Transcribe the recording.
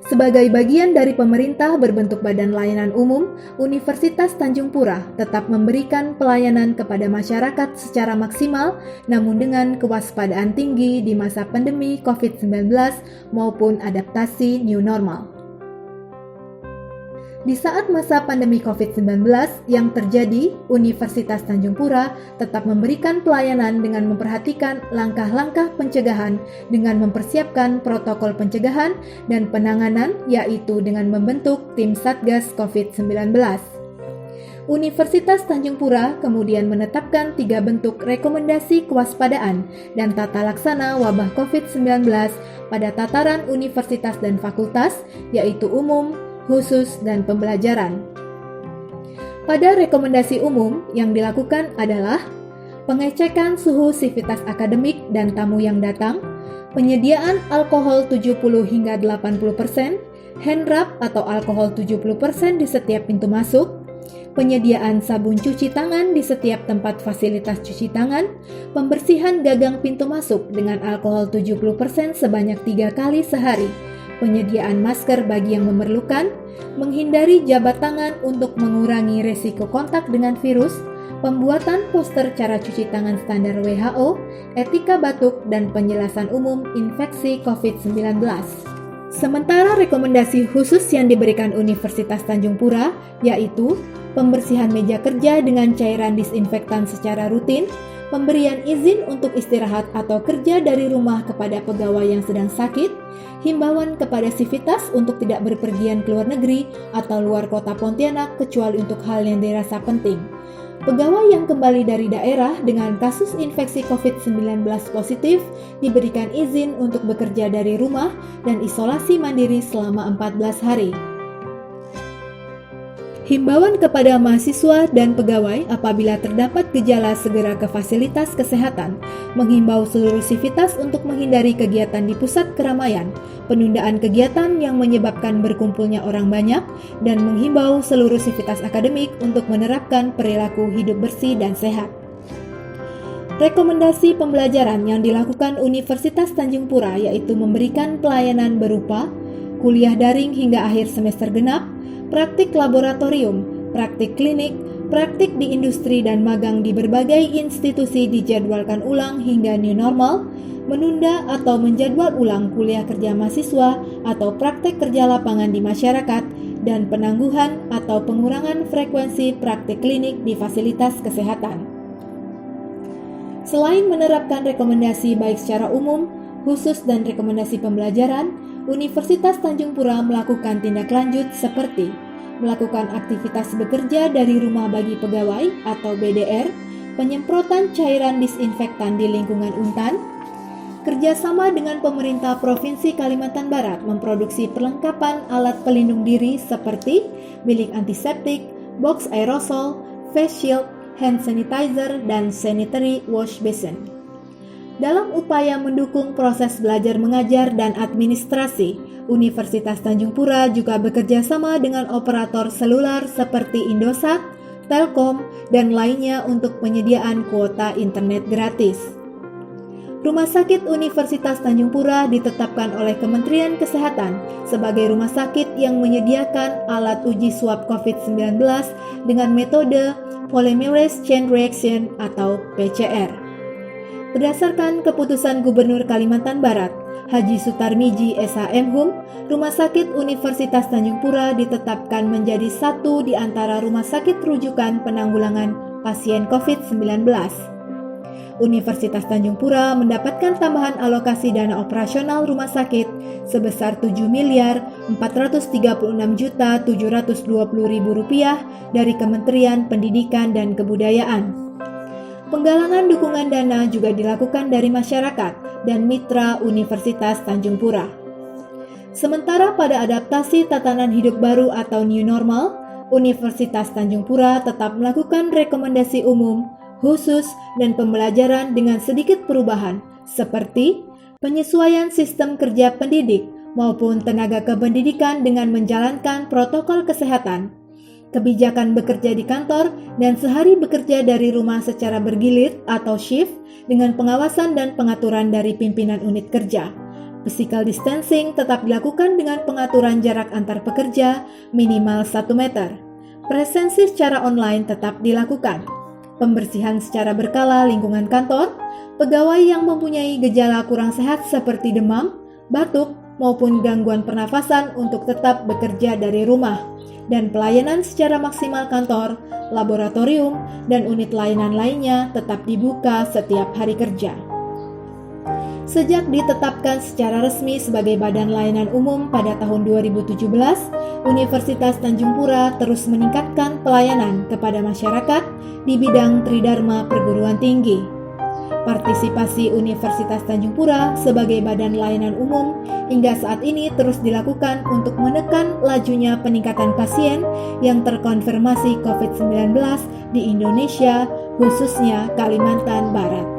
Sebagai bagian dari pemerintah berbentuk Badan Layanan Umum, Universitas Tanjung Pura tetap memberikan pelayanan kepada masyarakat secara maksimal, namun dengan kewaspadaan tinggi di masa pandemi COVID-19 maupun adaptasi new normal. Di saat masa pandemi COVID-19 yang terjadi, Universitas Tanjung Pura tetap memberikan pelayanan dengan memperhatikan langkah-langkah pencegahan dengan mempersiapkan protokol pencegahan dan penanganan, yaitu dengan membentuk tim Satgas COVID-19. Universitas Tanjung Pura kemudian menetapkan 3 bentuk rekomendasi kewaspadaan dan tata laksana wabah COVID-19 pada tataran universitas dan fakultas, yaitu umum, khusus, dan pembelajaran. Pada rekomendasi umum yang dilakukan adalah pengecekan suhu sivitas akademik dan tamu yang datang, penyediaan alkohol 70 hingga 80%, hand rub atau alkohol 70% di setiap pintu masuk, penyediaan sabun cuci tangan di setiap tempat fasilitas cuci tangan, pembersihan gagang pintu masuk dengan alkohol 70% sebanyak 3 kali sehari, penyediaan masker bagi yang memerlukan, menghindari jabat tangan untuk mengurangi resiko kontak dengan virus, pembuatan poster cara cuci tangan standar WHO, etika batuk, dan penjelasan umum infeksi COVID-19. Sementara rekomendasi khusus yang diberikan Universitas Tanjung Pura yaitu pembersihan meja kerja dengan cairan disinfektan secara rutin, pemberian izin untuk istirahat atau kerja dari rumah kepada pegawai yang sedang sakit, himbauan kepada sivitas untuk tidak berpergian ke luar negeri atau luar kota Pontianak kecuali untuk hal yang dirasa penting. Pegawai yang kembali dari daerah dengan kasus infeksi COVID-19 positif diberikan izin untuk bekerja dari rumah dan isolasi mandiri selama 14 hari. Himbauan kepada mahasiswa dan pegawai apabila terdapat gejala segera ke fasilitas kesehatan, menghimbau seluruh sivitas untuk menghindari kegiatan di pusat keramaian, penundaan kegiatan yang menyebabkan berkumpulnya orang banyak, dan menghimbau seluruh sivitas akademik untuk menerapkan perilaku hidup bersih dan sehat. Rekomendasi pembelajaran yang dilakukan Universitas Tanjung Pura yaitu memberikan pelayanan berupa kuliah daring hingga akhir semester genap, praktik laboratorium, praktik klinik, praktik di industri dan magang di berbagai institusi dijadwalkan ulang hingga new normal, menunda atau menjadwal ulang kuliah kerja mahasiswa atau praktik kerja lapangan di masyarakat, dan penangguhan atau pengurangan frekuensi praktik klinik di fasilitas kesehatan. Selain menerapkan rekomendasi baik secara umum, khusus, dan rekomendasi pembelajaran, Universitas Tanjung Pura melakukan tindak lanjut seperti melakukan aktivitas bekerja dari rumah bagi pegawai atau BDR, penyemprotan cairan disinfektan di lingkungan Untan, kerjasama dengan pemerintah Provinsi Kalimantan Barat memproduksi perlengkapan alat pelindung diri seperti bilik antiseptik, box aerosol, face shield, hand sanitizer, dan sanitary wash basin. Dalam upaya mendukung proses belajar mengajar dan administrasi, Universitas Tanjung Pura juga bekerja sama dengan operator seluler seperti Indosat, Telkom, dan lainnya untuk penyediaan kuota internet gratis. Rumah Sakit Universitas Tanjung Pura ditetapkan oleh Kementerian Kesehatan sebagai rumah sakit yang menyediakan alat uji swab COVID-19 dengan metode Polymerase Chain Reaction atau PCR. Berdasarkan keputusan Gubernur Kalimantan Barat, Haji Sutarmiji SHM-Hum, Rumah Sakit Universitas Tanjung Pura ditetapkan menjadi satu di antara rumah sakit rujukan penanggulangan pasien COVID-19. Universitas Tanjung Pura mendapatkan tambahan alokasi dana operasional rumah sakit sebesar Rp7.436.720.000 dari Kementerian Pendidikan dan Kebudayaan. Penggalangan dukungan dana juga dilakukan dari masyarakat dan mitra Universitas Tanjung Pura. Sementara pada adaptasi tatanan hidup baru atau new normal, Universitas Tanjung Pura tetap melakukan rekomendasi umum, khusus, dan pembelajaran dengan sedikit perubahan, seperti penyesuaian sistem kerja pendidik maupun tenaga kependidikan dengan menjalankan protokol kesehatan, kebijakan bekerja di kantor dan sehari bekerja dari rumah secara bergilir atau shift dengan pengawasan dan pengaturan dari pimpinan unit kerja, Physical distancing tetap dilakukan dengan pengaturan jarak antar pekerja minimal 1 meter. Presensi secara online tetap dilakukan. Pembersihan secara berkala lingkungan kantor, pegawai yang mempunyai gejala kurang sehat seperti demam, batuk, maupun gangguan pernafasan untuk tetap bekerja dari rumah, dan pelayanan secara maksimal kantor, laboratorium, dan unit layanan lainnya tetap dibuka setiap hari kerja. Sejak ditetapkan secara resmi sebagai Badan Layanan Umum pada tahun 2017, Universitas Tanjung Pura terus meningkatkan pelayanan kepada masyarakat di bidang Tridharma Perguruan Tinggi. Partisipasi Universitas Tanjung Pura sebagai Badan Layanan Umum hingga saat ini terus dilakukan untuk menekan lajunya peningkatan pasien yang terkonfirmasi COVID-19 di Indonesia, khususnya Kalimantan Barat.